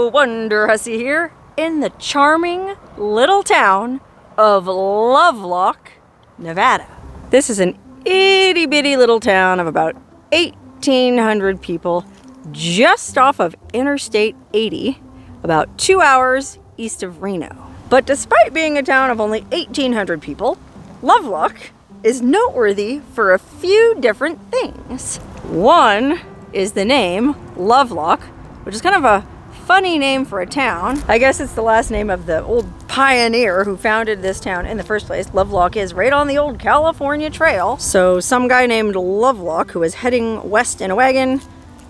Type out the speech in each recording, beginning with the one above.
Hello, Wonderhussy here in the charming little town of Lovelock, Nevada. This is an itty bitty little town of about 1,800 people just off of Interstate 80, about 2 hours east of Reno. But despite being a town of only 1,800 people, Lovelock is noteworthy for a few different things. One is the name Lovelock, which is kind of a funny name for a town. I guess it's the last name of the old pioneer who founded this town in the first place. Lovelock is right on the old California Trail. So some guy named Lovelock, who was heading west in a wagon,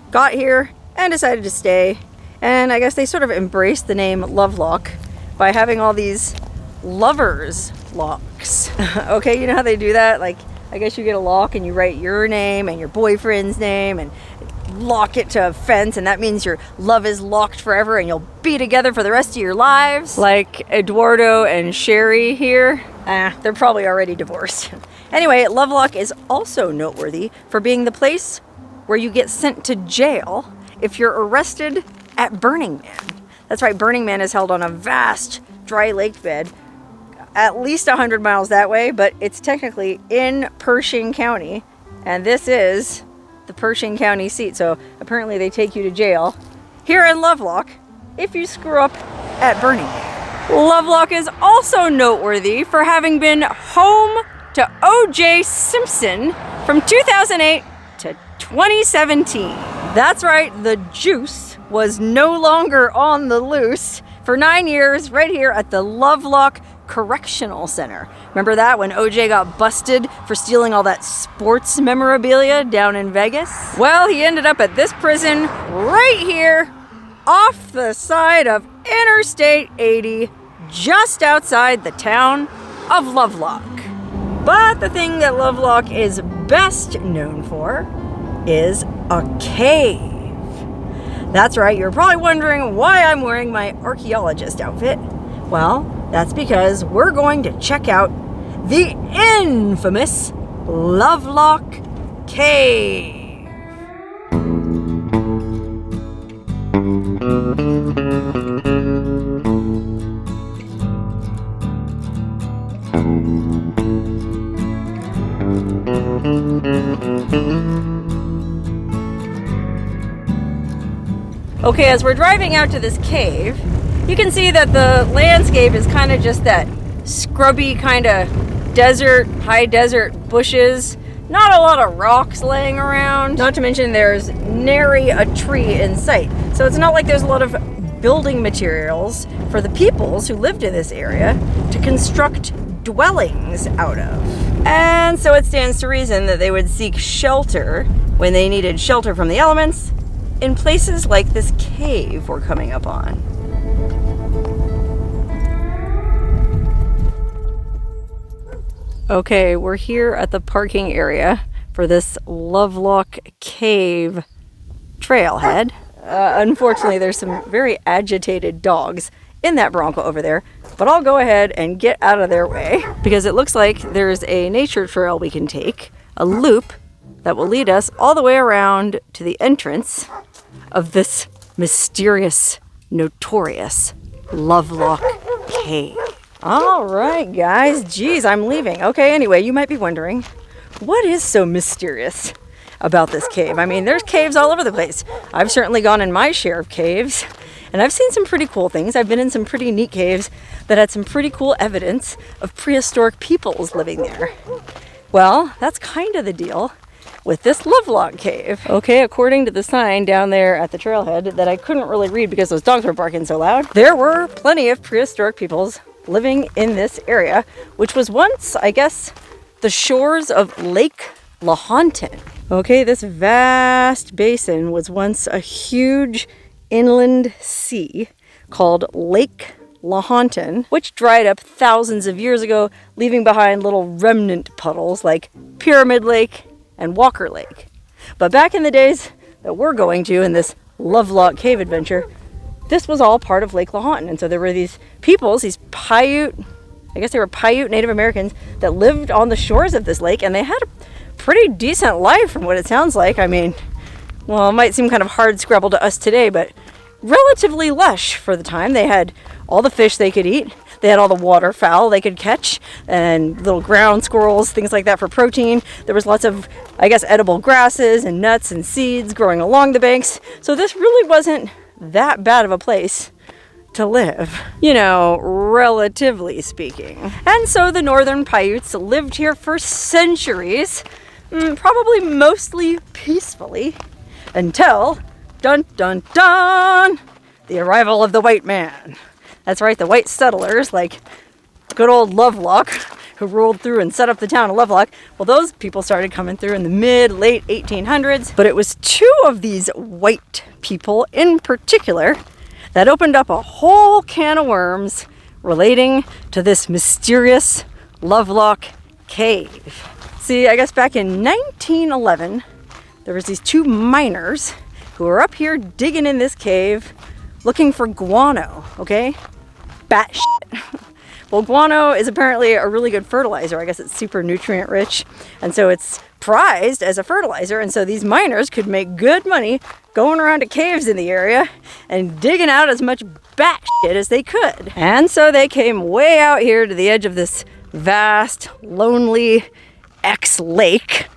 got here and decided to stay. And I guess they sort of embraced the name Lovelock by having all these lovers locks. Okay, you know how they do that? Like, I guess you get a lock and you write your name and your boyfriend's name and lock it to a fence, and that means your love is locked forever and you'll be together for the rest of your lives. Like Eduardo and Sherry here. They're probably already divorced. Anyway, Lovelock is also noteworthy for being the place where you get sent to jail if you're arrested at Burning Man. That's right, Burning Man is held on a vast dry lake bed at least 100 miles that way, but it's technically in Pershing County, and this is the Pershing County seat, so apparently they take you to jail here in Lovelock if you screw up at Burning Man. Lovelock is also noteworthy for having been home to O.J. Simpson from 2008 to 2017. That's right, the juice was no longer on the loose for 9 years right here at the Lovelock Correctional Center. Remember that when OJ got busted for stealing all that sports memorabilia down in Vegas? Well, he ended up at this prison right here off the side of Interstate 80, just outside the town of Lovelock. But the thing that Lovelock is best known for is a cave. That's right, you're probably wondering why I'm wearing my archaeologist outfit. Well, that's because we're going to check out the infamous Lovelock Cave. Okay, as we're driving out to this cave, you can see that the landscape is kind of just that scrubby kind of desert, high desert bushes. Not a lot of rocks laying around. Not to mention there's nary a tree in sight. So it's not like there's a lot of building materials for the peoples who lived in this area to construct dwellings out of. And so it stands to reason that they would seek shelter when they needed shelter from the elements in places like this cave we're coming up on. Okay, we're here at the parking area for this Lovelock Cave trailhead. Unfortunately, there's some very agitated dogs in that Bronco over there, but I'll go ahead and get out of their way because it looks like there's a nature trail we can take, a loop that will lead us all the way around to the entrance of this mysterious, notorious Lovelock Cave. All right, guys. Geez, I'm leaving. Okay, anyway, you might be wondering, what is so mysterious about this cave? I mean, there's caves all over the place. I've certainly gone in my share of caves, and I've seen some pretty cool things. I've been in some pretty neat caves that had some pretty cool evidence of prehistoric peoples living there. Well, that's kind of the deal with this Lovelock Cave. Okay, according to the sign down there at the trailhead that I couldn't really read because those dogs were barking so loud, there were plenty of prehistoric peoples living in this area, which was once, I guess, the shores of Lake Lahontan. Okay, this vast basin was once a huge inland sea called Lake Lahontan, which dried up thousands of years ago, leaving behind little remnant puddles like Pyramid Lake and Walker Lake. But back in the days that we're going to in this Lovelock Cave adventure, this was all part of Lake Lahontan. And so there were these peoples, these Paiute, I guess they were Paiute Native Americans that lived on the shores of this lake, and they had a pretty decent life from what it sounds like. I mean, well, it might seem kind of hard scrabble to us today, but relatively lush for the time. They had all the fish they could eat. They had all the waterfowl they could catch and little ground squirrels, things like that for protein. There was lots of, I guess, edible grasses and nuts and seeds growing along the banks. So this really wasn't that bad of a place to live, you know, relatively speaking. And so the northern Paiutes lived here for centuries, probably mostly peacefully, until, dun dun dun, the arrival of the white man. That's right, the white settlers, like good old Lovelock, who ruled through and set up the town of Lovelock. Well, those people started coming through in the late 1800s, but it was two of these white people in particular that opened up a whole can of worms relating to this mysterious Lovelock cave. See, I guess back in 1911, there was these two miners who were up here digging in this cave looking for guano, okay? Bat shit. Well, guano is apparently a really good fertilizer. I guess it's super nutrient rich, and so it's prized as a fertilizer, and so these miners could make good money going around to caves in the area and digging out as much bat shit as they could. And so they came way out here to the edge of this vast, lonely ex-lake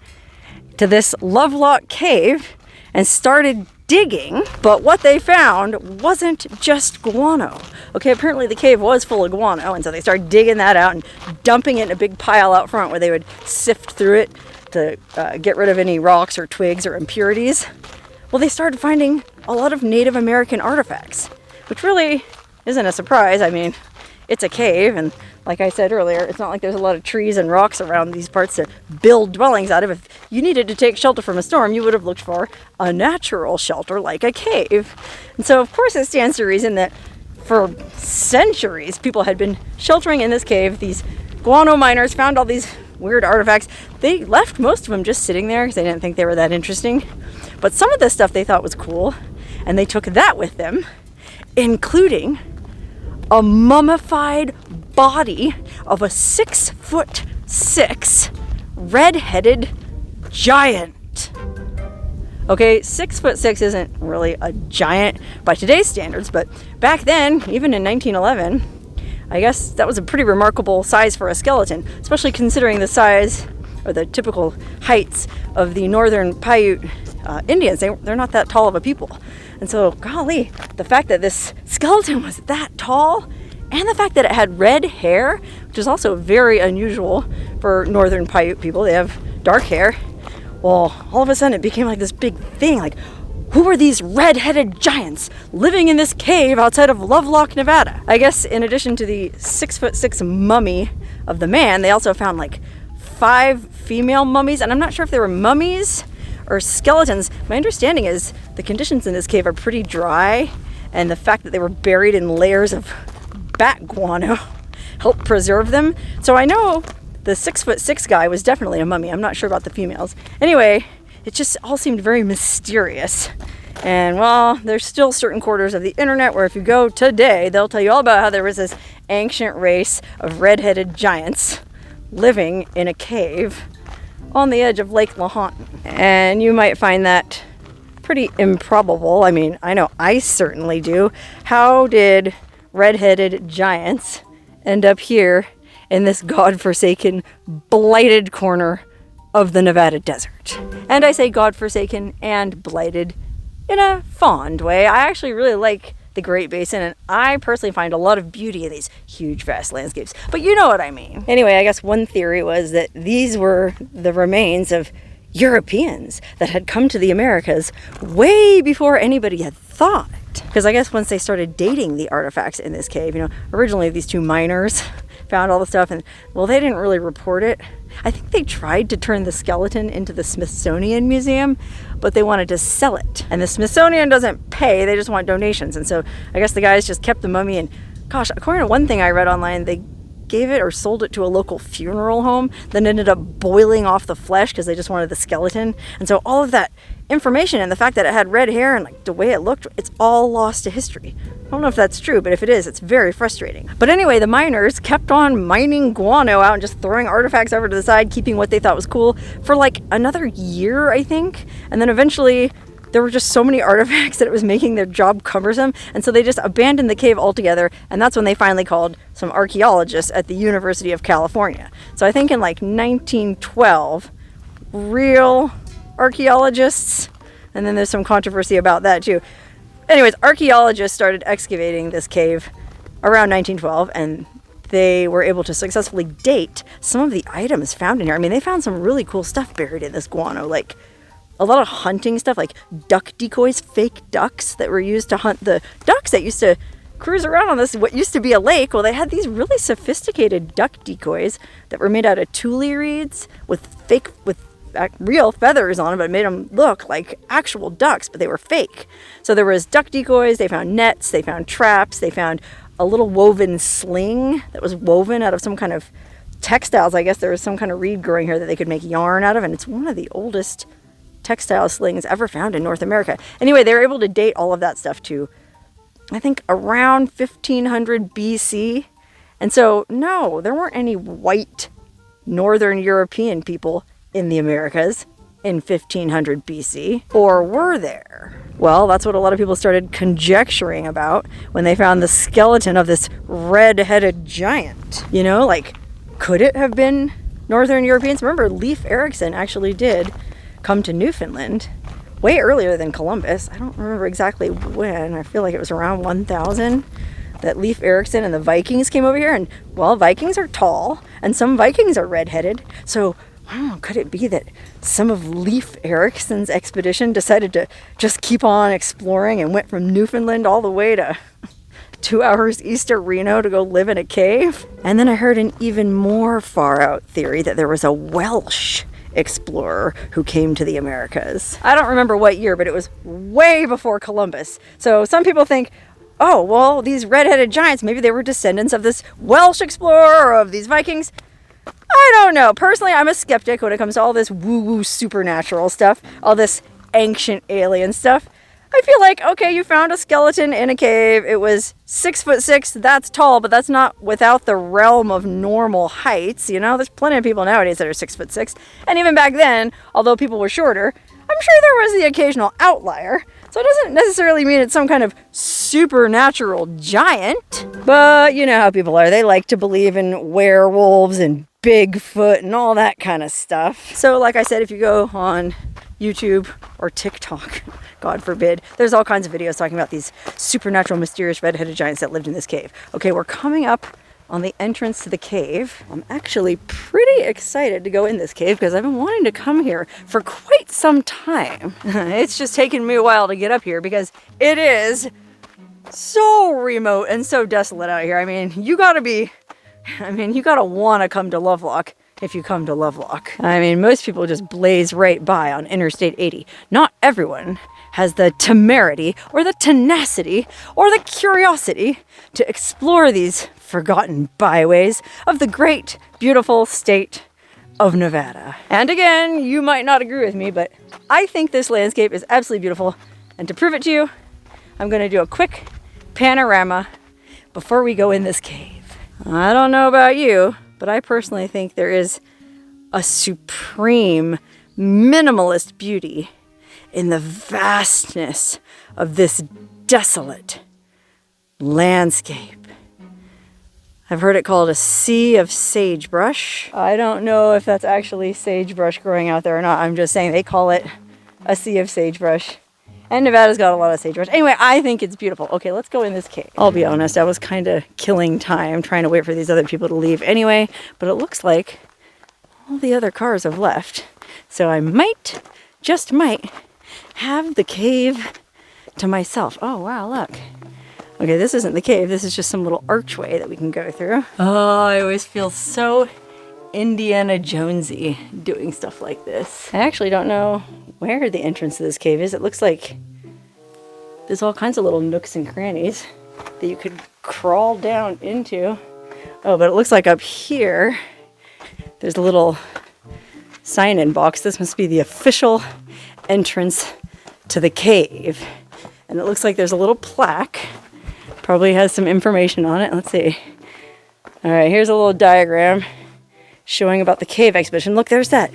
to this Lovelock cave and started digging, but what they found wasn't just guano. Okay, apparently the cave was full of guano, and so they started digging that out and dumping it in a big pile out front where they would sift through it to get rid of any rocks or twigs or impurities. Well, they started finding a lot of Native American artifacts, which really isn't a surprise. I mean, it's a cave, and like I said earlier, it's not like there's a lot of trees and rocks around these parts to build dwellings out of. If you needed to take shelter from a storm, you would have looked for a natural shelter like a cave. And so, of course, it stands to reason that for centuries, people had been sheltering in this cave. These guano miners found all these weird artifacts. They left most of them just sitting there because they didn't think they were that interesting. But some of the stuff they thought was cool, and they took that with them, including a mummified body of a 6'6" red-headed giant. Okay, 6'6" isn't really a giant by today's standards, but back then, even in 1911, I guess that was a pretty remarkable size for a skeleton, especially considering the size or the typical heights of the northern Paiute Indians. They're not that tall of a people. And so, golly, the fact that this skeleton was that tall, and the fact that it had red hair, which is also very unusual for northern Paiute people. They have dark hair. Well, all of a sudden it became like this big thing. Like, who are these red-headed giants living in this cave outside of Lovelock, Nevada? I guess in addition to the 6'6" mummy of the man, they also found like 5 female mummies. And I'm not sure if they were mummies or skeletons. My understanding is the conditions in this cave are pretty dry, and the fact that they were buried in layers of bat guano helped preserve them. So I know the 6'6" guy was definitely a mummy. I'm not sure about the females. Anyway, it just all seemed very mysterious. And well, there's still certain quarters of the internet where if you go today, they'll tell you all about how there was this ancient race of red-headed giants living in a cave on the edge of Lake Lahontan. And you might find that pretty improbable. I mean, I know I certainly do. How did red-headed giants end up here in this godforsaken, blighted corner of the Nevada desert? And I say godforsaken and blighted in a fond way. I actually really like the Great Basin, and I personally find a lot of beauty in these huge, vast landscapes. But you know what I mean. Anyway, I guess one theory was that these were the remains of Europeans that had come to the Americas way before anybody had thought. Because I guess once they started dating the artifacts in this cave, you know, originally these two miners found all the stuff, and well, they didn't really report it. I think they tried to turn the skeleton into the Smithsonian Museum, but they wanted to sell it. And the Smithsonian doesn't pay, they just want donations. And so I guess the guys just kept the mummy, and gosh, according to one thing I read online, they gave it or sold it to a local funeral home, then ended up boiling off the flesh because they just wanted the skeleton. And so all of that information and the fact that it had red hair and like the way it looked, it's all lost to history. I don't know if that's true, but if it is, it's very frustrating. But anyway, the miners kept on mining guano out and just throwing artifacts over to the side, keeping what they thought was cool for like another year, I think. And then eventually there were just so many artifacts that it was making their job cumbersome. And so they just abandoned the cave altogether. And that's when they finally called some archaeologists at the University of California. So I think in like 1912, real archaeologists, and then there's some controversy about that too. Anyways, archaeologists started excavating this cave around 1912, and they were able to successfully date some of the items found in here. I mean, they found some really cool stuff buried in this guano, like a lot of hunting stuff, like duck decoys, fake ducks that were used to hunt the ducks that used to cruise around on this, what used to be a lake. Well, they had these really sophisticated duck decoys that were made out of tule reeds with real feathers on them, but it made them look like actual ducks, but they were fake. So there was duck decoys, they found nets, they found traps, they found a little woven sling that was woven out of some kind of textiles. I guess there was some kind of reed growing here that they could make yarn out of, and it's one of the oldest textile slings ever found in North America. Anyway, they were able to date all of that stuff to, I think, around 1500 BC. And so, no, there weren't any white Northern European people in the Americas in 1500 BC, or were there? Well, that's what a lot of people started conjecturing about when they found the skeleton of this red-headed giant. You know, like, could it have been Northern Europeans? Remember, Leif Erikson actually did come to Newfoundland way earlier than Columbus. I don't remember exactly when. I feel like it was around 1000 that Leif Erikson and the Vikings came over here. And, well, Vikings are tall, and some Vikings are red-headed. So, could it be that some of Leif Erikson's expedition decided to just keep on exploring and went from Newfoundland all the way to 2 hours east of Reno to go live in a cave? And then I heard an even more far-out theory that there was a Welsh explorer who came to the Americas. I don't remember what year, but it was way before Columbus. So some people think, oh, well, these red-headed giants, maybe they were descendants of this Welsh explorer or of these Vikings. I don't know. Personally, I'm a skeptic when it comes to all this woo-woo supernatural stuff, all this ancient alien stuff. I feel like, okay, you found a skeleton in a cave. It was 6'6". That's tall, but that's not without the realm of normal heights. You know, there's plenty of people nowadays that are 6'6". And even back then, although people were shorter, I'm sure there was the occasional outlier. So it doesn't necessarily mean it's some kind of supernatural giant. But you know how people are. They like to believe in werewolves and Bigfoot and all that kind of stuff. So like I said, if you go on YouTube or TikTok, God forbid, there's all kinds of videos talking about these supernatural, mysterious red-headed giants that lived in this cave. Okay, we're coming up on the entrance to the cave. I'm actually pretty excited to go in this cave because I've been wanting to come here for quite some time. It's just taken me a while to get up here because it is so remote and so desolate out here. I mean, you gotta want to come to Lovelock if you come to Lovelock. I mean, most people just blaze right by on Interstate 80. Not everyone has the temerity or the tenacity or the curiosity to explore these forgotten byways of the great, beautiful state of Nevada. And again, you might not agree with me, but I think this landscape is absolutely beautiful. And to prove it to you, I'm going to do a quick panorama before we go in this cave. I don't know about you, but I personally think there is a supreme minimalist beauty in the vastness of this desolate landscape. I've heard it called a sea of sagebrush. I don't know if that's actually sagebrush growing out there or not. I'm just saying they call it a sea of sagebrush. And Nevada's got a lot of sagebrush. Anyway, I think it's beautiful. Okay, let's go in this cave. I'll be honest, I was kind of killing time trying to wait for these other people to leave anyway, but it looks like all the other cars have left. So I might, just might, have the cave to myself. Oh, wow, look. Okay, this isn't the cave. This is just some little archway that we can go through. Oh, I always feel so Indiana Jonesy doing stuff like this. I actually don't know where the entrance to this cave is. It looks like there's all kinds of little nooks and crannies that you could crawl down into. Oh, but it looks like up here, there's a little sign-in box. This must be the official entrance to the cave. And it looks like there's a little plaque. Probably has some information on it. Let's see. All right, here's a little diagram showing about the cave expedition. Look, there's that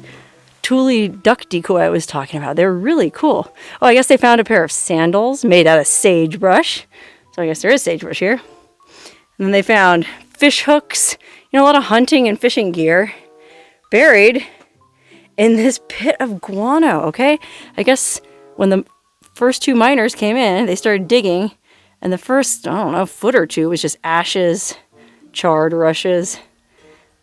Thule duck decoy I was talking about. They're really cool. Oh, I guess they found a pair of sandals made out of sagebrush. So I guess there is sagebrush here. And then they found fish hooks, you know, a lot of hunting and fishing gear buried in this pit of guano, okay? I guess when the first two miners came in, they started digging, and the first, I don't know, foot or two was just ashes, charred rushes.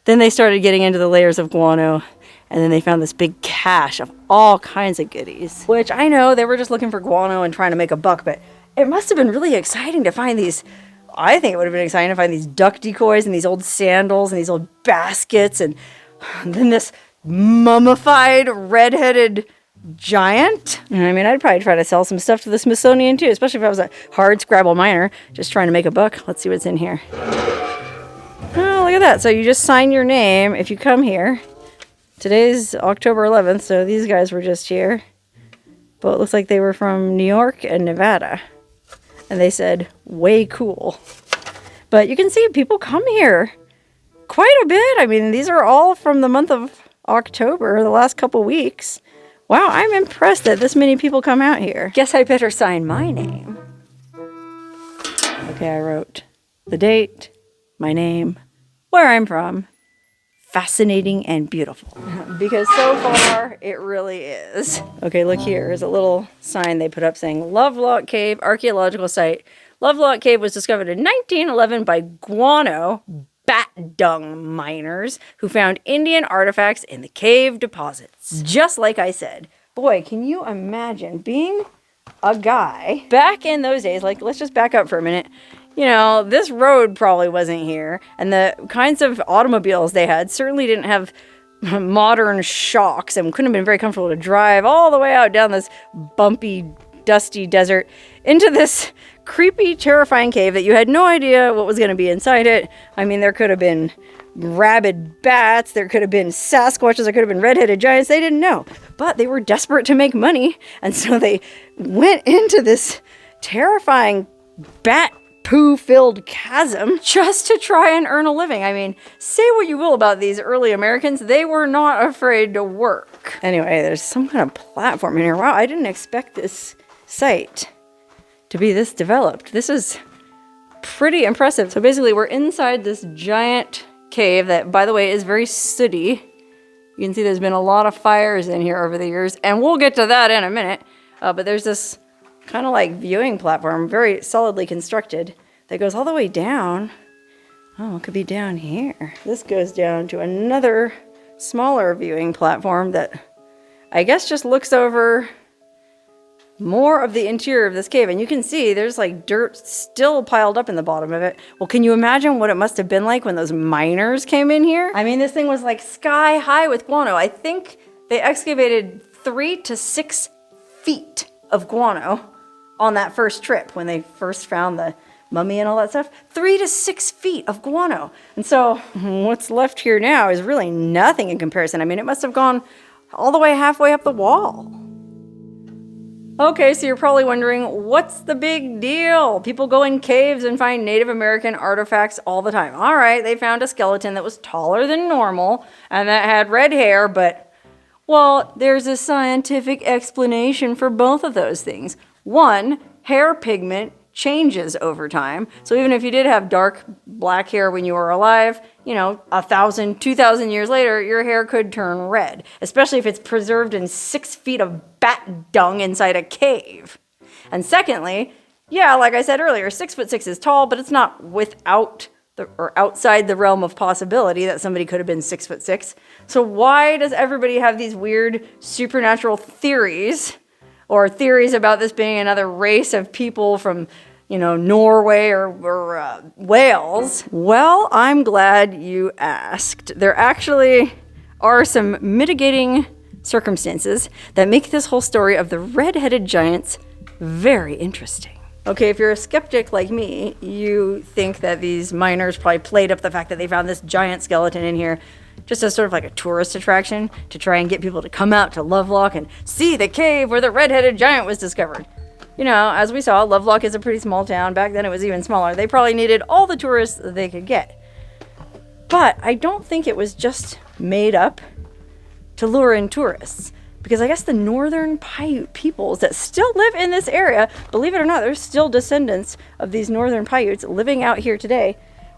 Then they started getting into the layers of guano, and then they found this big cache of all kinds of goodies. Which I know they were just looking for guano and trying to make a buck, but it must have been really exciting to find these. I think it would have been exciting to find these duck decoys and these old sandals and these old baskets, and then this mummified red-headed giant. I mean, I'd probably try to sell some stuff to the Smithsonian too, especially if I was a hard scrabble miner just trying to make a buck. Let's see what's in here. Oh, look at that. So you just sign your name if you come here. Today's October 11th, so these guys were just here. But it looks like they were from New York and Nevada. And they said, way cool. But you can see people come here quite a bit. I mean, these are all from the month of October, the last couple weeks. Wow, I'm impressed that this many people come out here. Guess I better sign my name. Okay, I wrote the date, my name, where I'm from. Fascinating and beautiful. Because so far, it really is. Okay, look here. There's a little sign they put up saying Lovelock Cave Archaeological Site. Lovelock Cave was discovered in 1911 by guano bat dung miners who found Indian artifacts in the cave deposits. Just like I said. Boy, can you imagine being a guy back in those days? Like, let's just back up for a minute. You know, this road probably wasn't here, and the kinds of automobiles they had certainly didn't have modern shocks and couldn't have been very comfortable to drive all the way out down this bumpy, dusty desert into this creepy, terrifying cave that you had no idea what was going to be inside it. I mean, there could have been rabid bats, there could have been Sasquatches, there could have been red-headed giants. They didn't know, but they were desperate to make money, and so they went into this terrifying bat poo-filled chasm just to try and earn a living. I mean, say what you will about these early Americans, they were not afraid to work. Anyway, there's some kind of platform in here. Wow, I didn't expect this site to be this developed. This is pretty impressive. So basically, we're inside this giant cave that, by the way, is very sooty. You can see there's been a lot of fires in here over the years, and we'll get to that in a minute. But there's this kind of like viewing platform, very solidly constructed, that goes all the way down. Oh, it could be down here. This goes down to another smaller viewing platform that I guess just looks over more of the interior of this cave. And you can see there's like dirt still piled up in the bottom of it. Well, can you imagine what it must have been like when those miners came in here? I mean, this thing was like sky high with guano. I think they excavated 3 to 6 feet of guano on that first trip when they first found the mummy and all that stuff. 3 to 6 feet of guano. And so what's left here now is really nothing in comparison. I mean, it must have gone all the way halfway up the wall. Okay, so you're probably wondering, what's the big deal? People go in caves and find Native American artifacts all the time. All right, they found a skeleton that was taller than normal and that had red hair, but, well, there's a scientific explanation for both of those things. One, hair pigment changes over time. So even if you did have dark black hair when you were alive, you know, 1,000, 2,000 years later, your hair could turn red, especially if it's preserved in 6 feet of bat dung inside a cave. And secondly, yeah, like I said earlier, 6'6" is tall, but it's not without or outside the realm of possibility that somebody could have been 6'6". So why does everybody have these weird supernatural theories? Or theories about this being another race of people from, you know, Norway or Wales? Well, I'm glad you asked. There actually are some mitigating circumstances that make this whole story of the red-headed giants very interesting. Okay, if you're a skeptic like me, you think that these miners probably played up the fact that they found this giant skeleton in here just as sort of like a tourist attraction to try and get people to come out to Lovelock and see the cave where the red-headed giant was discovered. You know, as we saw, Lovelock is a pretty small town. Back then it was even smaller. They probably needed all the tourists they could get. But I don't think it was just made up to lure in tourists. Because I guess the northern Paiute peoples that still live in this area, believe it or not, there's still descendants of these northern Paiutes living out here today.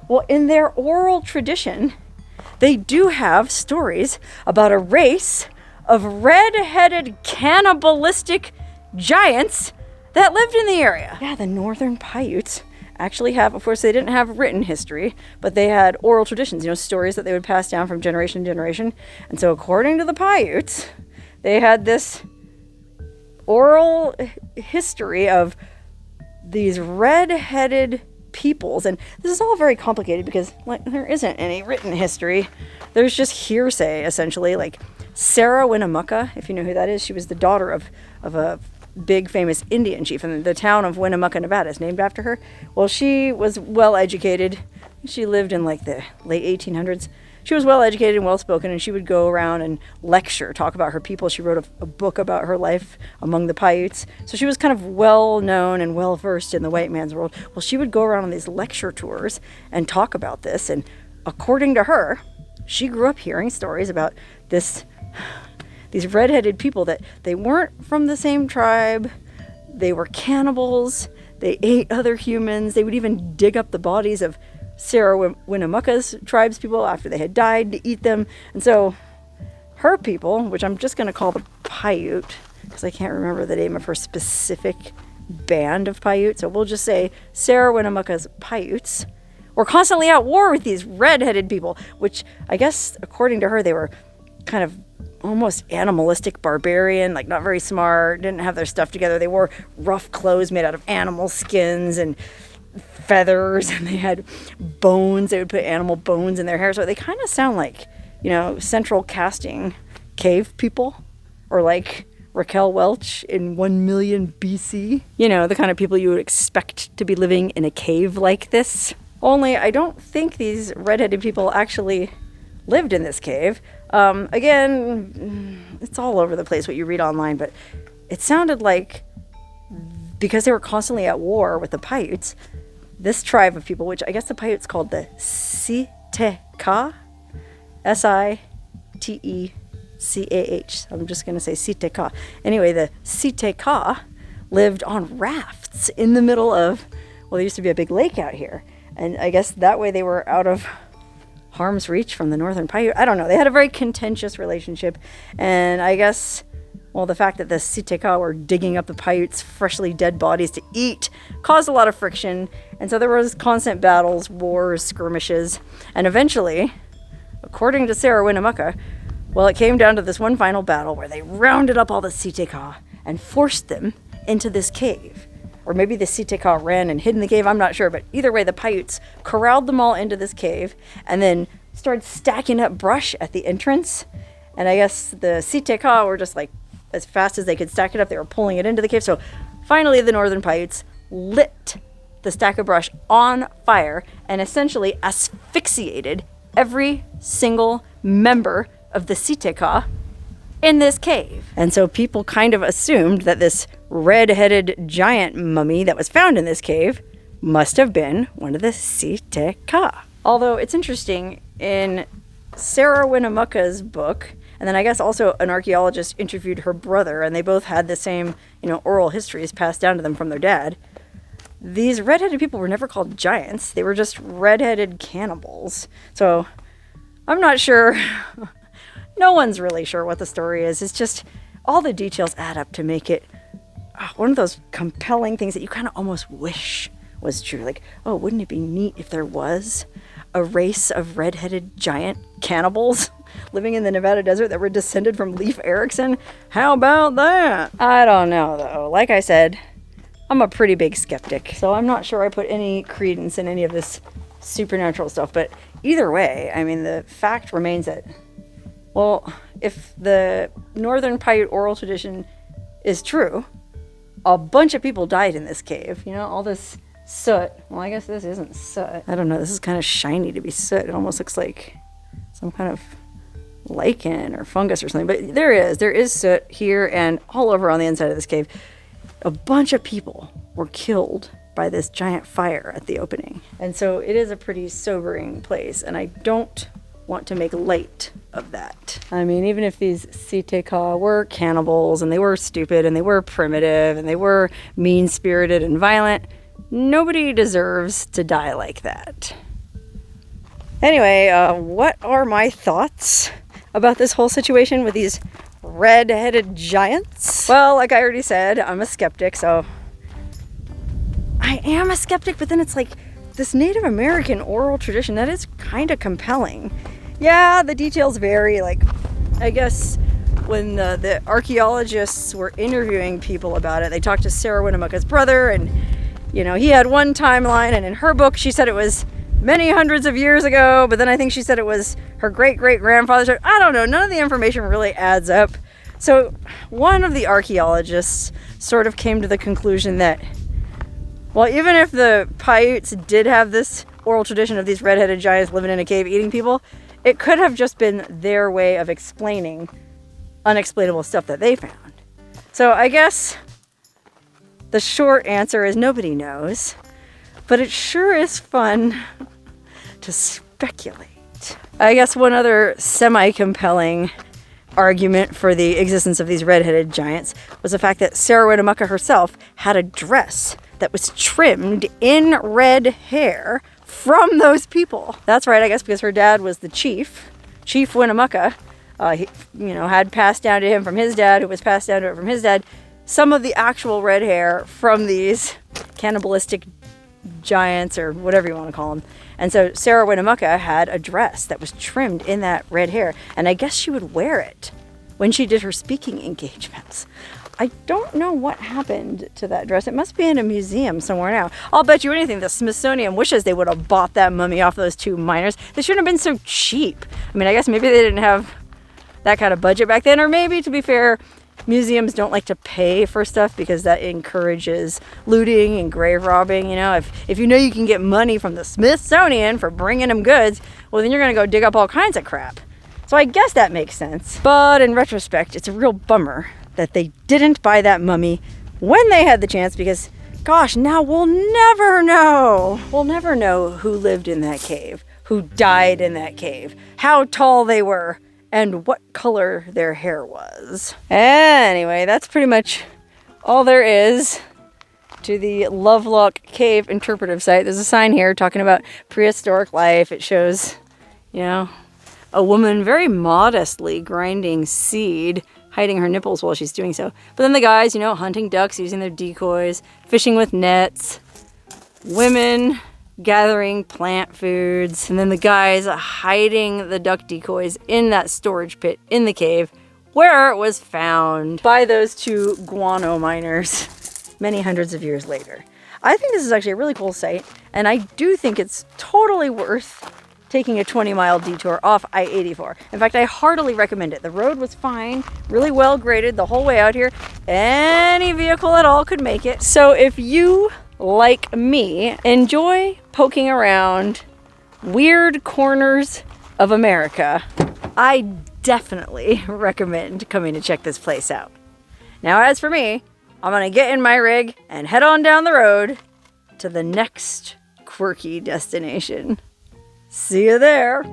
Well, in their oral tradition, they do have stories about a race of red-headed cannibalistic giants that lived in the area. Yeah, the northern Paiutes actually have, of course, they didn't have written history, but they had oral traditions, stories that they would pass down from generation to generation. And so according to the Paiutes, they had this oral history of these red-headed peoples. And this is all very complicated because there isn't any written history. There's just hearsay, essentially. Like Sarah Winnemucca, if you know who that is, she was the daughter of a big famous Indian chief, and the town of Winnemucca, Nevada is named after her. Well, she was well educated. She lived in like the late 1800s. She was well educated and well spoken, and she would go around and lecture, talk about her people. She wrote a book about her life among the Paiutes. So she was kind of well known and well versed in the white man's world. Well, she would go around on these lecture tours and talk about this. And according to her, she grew up hearing stories about these red-headed people, that they weren't from the same tribe. They were cannibals. They ate other humans. They would even dig up the bodies of Sarah Winnemucca's tribespeople after they had died to eat them. And so her people, which I'm just going to call the Paiute, because I can't remember the name of her specific band of Paiute, so we'll just say Sarah Winnemucca's Paiutes, were constantly at war with these red-headed people, which I guess, according to her, they were kind of almost animalistic, barbarian, like not very smart, didn't have their stuff together. They wore rough clothes made out of animal skins and feathers, and they had bones. They would put animal bones in their hair. So they kind of sound like, central casting cave people, or like Raquel Welch in 1 million BC. The kind of people you would expect to be living in a cave like this. Only I don't think these redheaded people actually lived in this cave. Again, it's all over the place what you read online, but it sounded like, because they were constantly at war with the Paiutes, this tribe of people, which I guess the Paiutes called the Siteka, Sitecah. I'm just going to say Siteka. Anyway, the Siteka lived on rafts in the middle of, well, there used to be a big lake out here. And I guess that way they were out of harm's reach from the northern Paiute. I don't know. They had a very contentious relationship. And I guess, well, the fact that the Siteka were digging up the Paiutes' freshly dead bodies to eat caused a lot of friction. And so there was constant battles, wars, skirmishes. And eventually, according to Sarah Winnemucca, well, it came down to this one final battle where they rounded up all the Siteka and forced them into this cave. Or maybe the Siteka ran and hid in the cave, I'm not sure. But either way, the Paiutes corralled them all into this cave and then started stacking up brush at the entrance. And I guess the Siteka were just like, as fast as they could stack it up, they were pulling it into the cave. So finally, the northern Paiutes lit the stack of brush on fire and essentially asphyxiated every single member of the Siteka in this cave. And so people kind of assumed that this red-headed giant mummy that was found in this cave must have been one of the Siteka. Although it's interesting, in Sarah Winnemucca's book, and then I guess also an archaeologist interviewed her brother, and they both had the same, oral histories passed down to them from their dad. These red-headed people were never called giants. They were just red-headed cannibals. So I'm not sure. No one's really sure what the story is. It's just all the details add up to make it one of those compelling things that you kind of almost wish was true. Like, oh, wouldn't it be neat if there was a race of red-headed giant cannibals living in the Nevada desert that were descended from Leif Erikson? How about that? I don't know, though. Like I said, I'm a pretty big skeptic, so I'm not sure I put any credence in any of this supernatural stuff. But either way, I mean, the fact remains that, well, if the Northern Paiute oral tradition is true, a bunch of people died in this cave. All this soot. Well, I guess this isn't soot. I don't know. This is kind of shiny to be soot. It almost looks like some kind of lichen or fungus or something. But there is soot here and all over on the inside of this cave. A bunch of people were killed by this giant fire at the opening. And so it is a pretty sobering place. And I don't want to make light of that. I mean, even if these Siteka were cannibals and they were stupid and they were primitive and they were mean-spirited and violent, nobody deserves to die like that. Anyway, what are my thoughts about this whole situation with these red-headed giants? Well, like I already said, I'm a skeptic, so I am a skeptic, but then it's like this Native American oral tradition that is kind of compelling. Yeah, the details vary. Like, I guess when the archaeologists were interviewing people about it, they talked to Sarah Winnemucca's brother, and you know, he had one timeline, and in her book she said it was many hundreds of years ago, but then I think she said it was her great-great-grandfather's. I don't know, none of the information really adds up. So one of the archaeologists sort of came to the conclusion that, well, even if the Paiutes did have this oral tradition of these red-headed giants living in a cave eating people, it could have just been their way of explaining unexplainable stuff that they found. So I guess the short answer is nobody knows, but it sure is fun to speculate. I guess one other semi-compelling argument for the existence of these red-headed giants was the fact that Sarah Winnemucca herself had a dress that was trimmed in red hair from those people. That's right, I guess because her dad was the Chief Winnemucca. He, you know, had passed down to him from his dad, who was passed down to it from his dad, some of the actual red hair from these cannibalistic giants, or whatever you want to call them. And so Sarah Winnemucca had a dress that was trimmed in that red hair, and I guess she would wear it when she did her speaking engagements. I don't know what happened to that dress. It must be in a museum somewhere now. I'll bet you anything the Smithsonian wishes they would have bought that mummy off those two miners. They shouldn't have been so cheap. I mean, I guess maybe they didn't have that kind of budget back then, or maybe, to be fair, museums don't like to pay for stuff because that encourages looting and grave robbing. You know, if you know you can get money from the Smithsonian for bringing them goods, well, then you're going to go dig up all kinds of crap. So I guess that makes sense. But in retrospect, it's a real bummer that they didn't buy that mummy when they had the chance, because, gosh, now we'll never know. We'll never know who lived in that cave, who died in that cave, how tall they were, and what color their hair was. Anyway, that's pretty much all there is to the Lovelock Cave interpretive site. There's a sign here talking about prehistoric life. It shows, you know, a woman very modestly grinding seed, hiding her nipples while she's doing so. But then the guys, you know, hunting ducks, using their decoys, fishing with nets, women gathering plant foods, and then the guys hiding the duck decoys in that storage pit in the cave where it was found by those two guano miners many hundreds of years later. I think this is actually a really cool site, and I do think it's totally worth taking a 20-mile detour off I-84. In fact, I heartily recommend it. The road was fine, really well graded the whole way out here. Any vehicle at all could make it. So if you, like me, enjoy poking around weird corners of America, I definitely recommend coming to check this place out. Now, as for me, I'm gonna get in my rig and head on down the road to the next quirky destination. See you there.